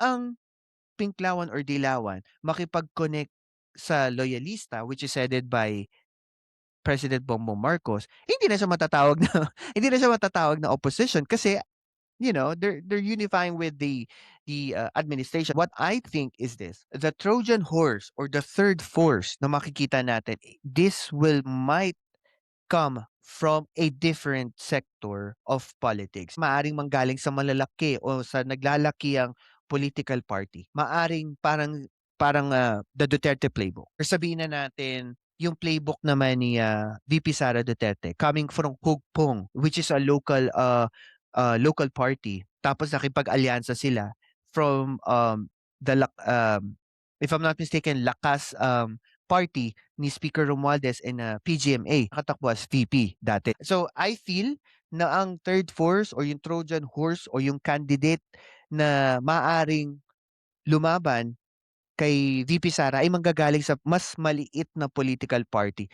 ang Pinklawan or Dilawan makipag-connect sa loyalista, which is headed by President Bongbong Marcos, hindi na siya matatawag na hindi na siya matatawag na opposition kasi, they're unifying with the administration. What I think is this, the Trojan horse or the third force na makikita natin, this will might come from a different sector of politics. Maaring manggaling sa malalaki o sa naglalakiang political party. Maaring parang the Duterte playbook. Or sabihin na natin yung playbook naman ni VP Sara Duterte coming from Hugpong, which is a local party. Tapos nakipag-alyansa sila from if I'm not mistaken, Lakas party ni Speaker Romualdez and PGMA. Nakatakbo as VP dati. So I feel na ang third force or yung Trojan horse o yung candidate na maaring lumaban kay VP Sara ay manggagaling sa mas maliit na political party.